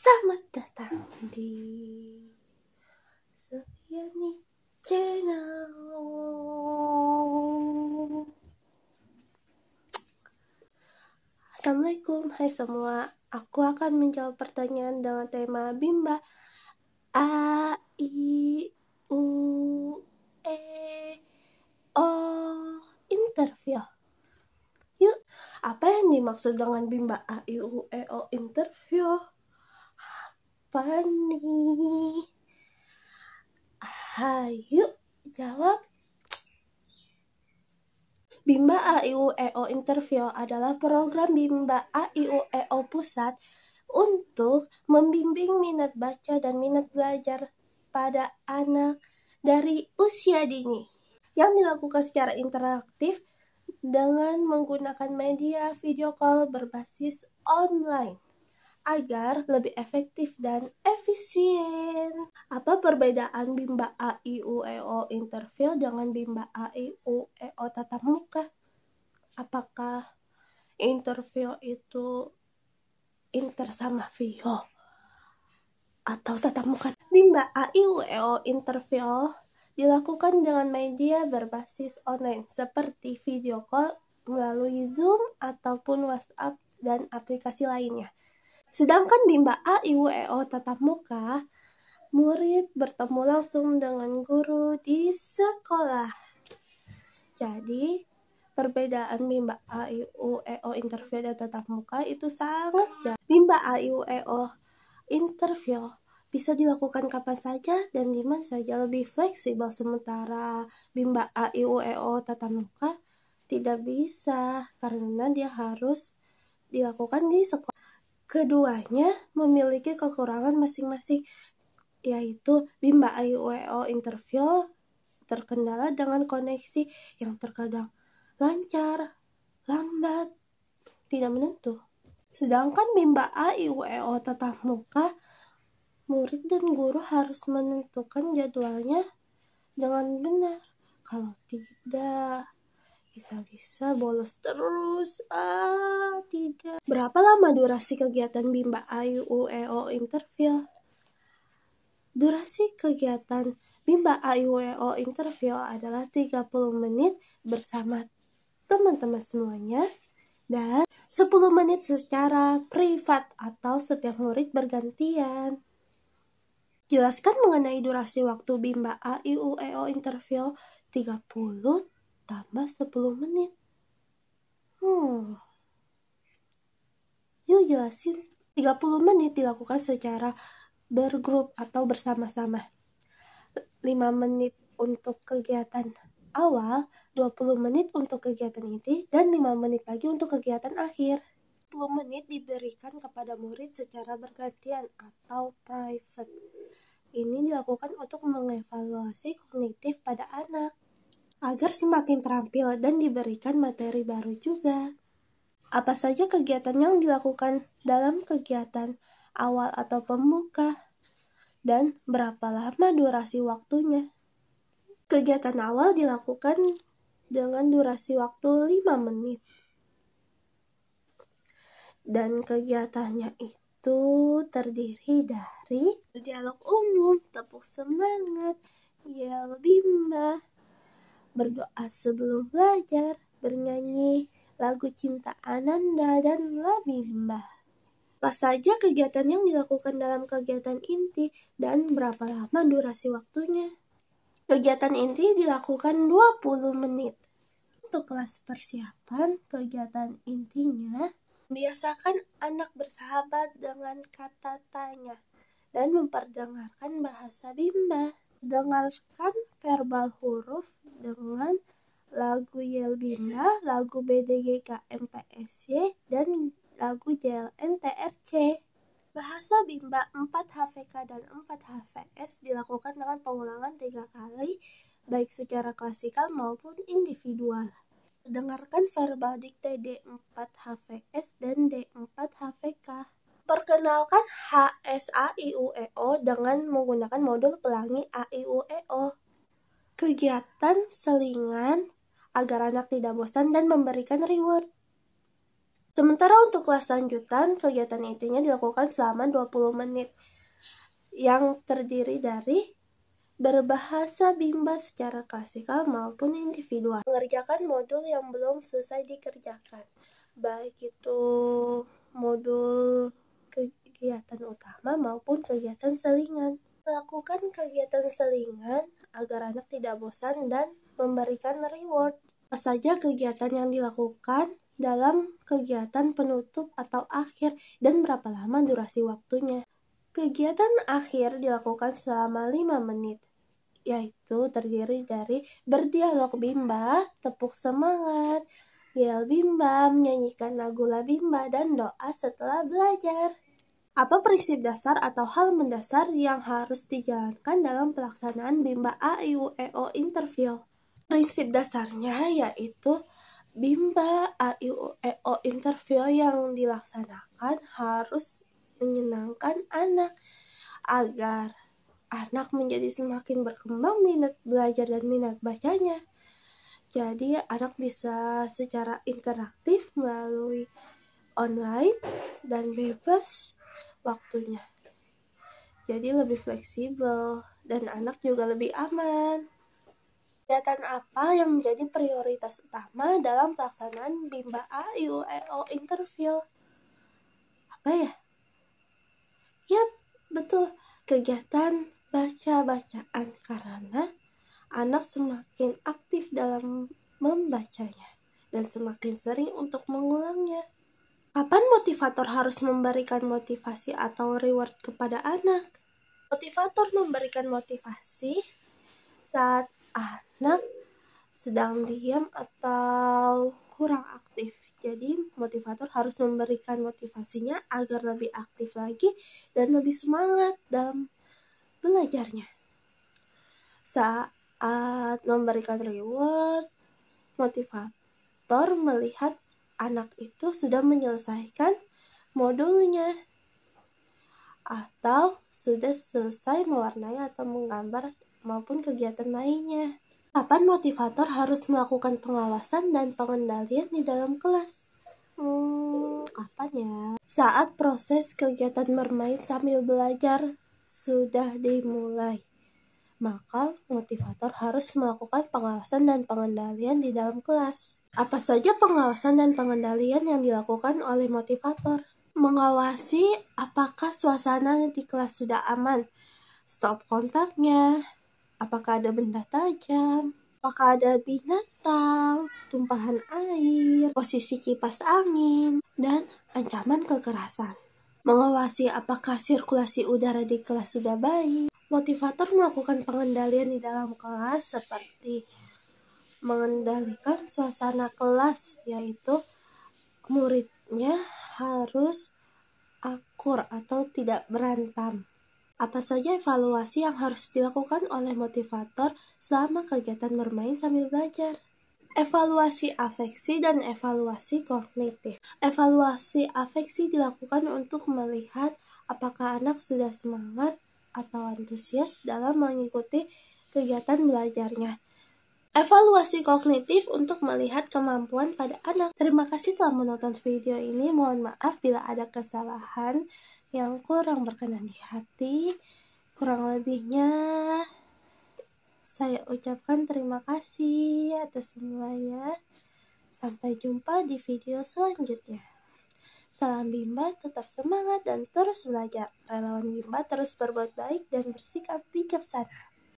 Selamat datang di Sepiani Channel. Assalamualaikum, hai semua. Aku akan menjawab pertanyaan dengan tema Bimba A, I, U, E, O, interview. Yuk, apa yang dimaksud dengan Bimba A, I, U, E, O, interview? Apa nih? Ayo jawab. Bimba A, I, U, E, O interview adalah program Bimba A, I, U, E, O pusat untuk membimbing minat baca dan minat belajar pada anak dari usia dini yang dilakukan secara interaktif dengan menggunakan media video call berbasis online agar lebih efektif dan efisien. Apa perbedaan Bimba A, I, U, E, O interview dengan Bimba A, I, U, E, O tatap muka? Apakah interview itu inter sama vio atau tatap muka? Bimba A, I, U, E, O interview dilakukan dengan media berbasis online seperti video call melalui Zoom ataupun WhatsApp dan aplikasi lainnya. Sedangkan Bimba A, I, U, E, O tatap muka, murid bertemu langsung dengan guru di sekolah. Jadi, perbedaan Bimba A, I, U, E, O interview dan tatap muka itu sangat jauh. Bimba A, I, U, E, O interview bisa dilakukan kapan saja dan di mana saja, lebih fleksibel, sementara Bimba A, I, U, E, O tatap muka tidak bisa karena dia harus dilakukan di sekolah. Keduanya memiliki kekurangan masing-masing, yaitu Bimba A, I, U, E, O interview terkendala dengan koneksi yang terkadang lancar, lambat, tidak menentu. Sedangkan Bimba A, I, U, E, O tatap muka, murid dan guru harus menentukan jadwalnya dengan benar. Kalau tidak, bisa-bisa bolos terus. Tidak. Berapa lama durasi kegiatan Bimba A, I, U, E, O interview? Durasi kegiatan Bimba A, I, U, E, O interview adalah 30 menit bersama teman-teman semuanya dan 10 menit secara privat atau setiap murid bergantian. Jelaskan mengenai durasi waktu Bimba A, I, U, E, O interview. 30 tambah 10 menit. Yuk jelasin. 30 menit dilakukan secara bergrup atau bersama-sama. 5 menit untuk kegiatan awal, 20 menit untuk kegiatan inti, dan 5 menit lagi untuk kegiatan akhir. 10 menit diberikan kepada murid secara bergantian atau private. Ini dilakukan untuk mengevaluasi kognitif pada anak agar semakin terampil dan diberikan materi baru juga. Apa saja kegiatan yang dilakukan dalam kegiatan awal atau pembuka? Dan berapa lama durasi waktunya? Kegiatan awal dilakukan dengan durasi waktu 5 menit. Dan kegiatannya itu terdiri dari dialog umum, tepuk semangat, yel Bimba, berdoa sebelum belajar, bernyanyi lagu Cinta Ananda, dan La Bimba. Apa saja kegiatan yang dilakukan dalam kegiatan inti dan berapa lama durasi waktunya? Kegiatan inti dilakukan 20 menit. Untuk kelas persiapan kegiatan intinya, biasakan anak bersahabat dengan kata tanya dan memperdengarkan bahasa Bimba. Dengarkan verbal huruf dengan lagu Yel Bimba, lagu BDGK MPSY, dan lagu JLN TRC. Bahasa Bimba 4HVK dan 4HVS dilakukan dengan pengulangan 3 kali, baik secara klasikal maupun individual. Dengarkan verbal dikte D4HVS dan D4HVK. Perkenalkan HSAIUEO dengan menggunakan modul pelangi AIUEO. Kegiatan selingan agar anak tidak bosan dan memberikan reward. Sementara untuk kelas lanjutan, kegiatan intinya dilakukan selama 20 menit yang terdiri dari berbahasa Bimba secara klasikal maupun individual. Mengerjakan modul yang belum selesai dikerjakan, baik itu modul kegiatan utama maupun kegiatan selingan. Melakukan kegiatan selingan agar anak tidak bosan dan memberikan reward. Apa saja kegiatan yang dilakukan dalam kegiatan penutup atau akhir dan berapa lama durasi waktunya. Kegiatan akhir dilakukan selama 5 menit, yaitu terdiri dari berdialog Bimba, tepuk semangat, yel Bimba, menyanyikan lagu La Bimba, dan doa setelah belajar. Apa prinsip dasar atau hal mendasar yang harus dijalankan dalam pelaksanaan Bimba A, I, U, E, O interview? Prinsip dasarnya yaitu Bimba A, I, U, E, O interview yang dilaksanakan harus menyenangkan anak agar anak menjadi semakin berkembang minat belajar dan minat bacanya. Jadi anak bisa secara interaktif melalui online dan bebas waktunya. Jadi lebih fleksibel dan anak juga lebih aman. Kegiatan apa yang menjadi prioritas utama dalam pelaksanaan Bimba A, I, U, E, O interview? Apa ya? Yap, betul. Kegiatan baca-bacaan karena anak semakin aktif dalam membacanya dan semakin sering untuk mengulangnya. Kapan motivator harus memberikan motivasi atau reward kepada anak? Motivator memberikan motivasi saat anak sedang diam atau kurang aktif. Jadi motivator harus memberikan motivasinya agar lebih aktif lagi dan lebih semangat dalam belajarnya. Saat memberikan reward, motivator melihat anak itu sudah menyelesaikan modulnya atau sudah selesai mewarnai atau menggambar maupun kegiatan lainnya. Kapan motivator harus melakukan pengawasan dan pengendalian di dalam kelas? Kapan ya? Saat proses kegiatan bermain sambil belajar sudah dimulai, maka motivator harus melakukan pengawasan dan pengendalian di dalam kelas. Apa saja pengawasan dan pengendalian yang dilakukan oleh motivator? Mengawasi apakah suasana di kelas sudah aman, stop kontaknya, apakah ada benda tajam, apakah ada binatang, tumpahan air, posisi kipas angin, dan ancaman kekerasan. Mengawasi apakah sirkulasi udara di kelas sudah baik. Motivator melakukan pengendalian di dalam kelas seperti mengendalikan suasana kelas, yaitu muridnya harus akur atau tidak berantem. Apa saja evaluasi yang harus dilakukan oleh motivator selama kegiatan bermain sambil belajar? Evaluasi afeksi dan evaluasi kognitif. Evaluasi afeksi dilakukan untuk melihat apakah anak sudah semangat atau antusias dalam mengikuti kegiatan belajarnya. Evaluasi kognitif untuk melihat kemampuan pada anak. Terima kasih telah menonton video ini. Mohon maaf bila ada kesalahan yang kurang berkenan di hati. Kurang lebihnya saya ucapkan terima kasih atas semuanya. Sampai jumpa di video selanjutnya. Salam Bimba, tetap semangat dan terus belajar. Relawan Bimba terus berbuat baik dan bersikap bijaksana.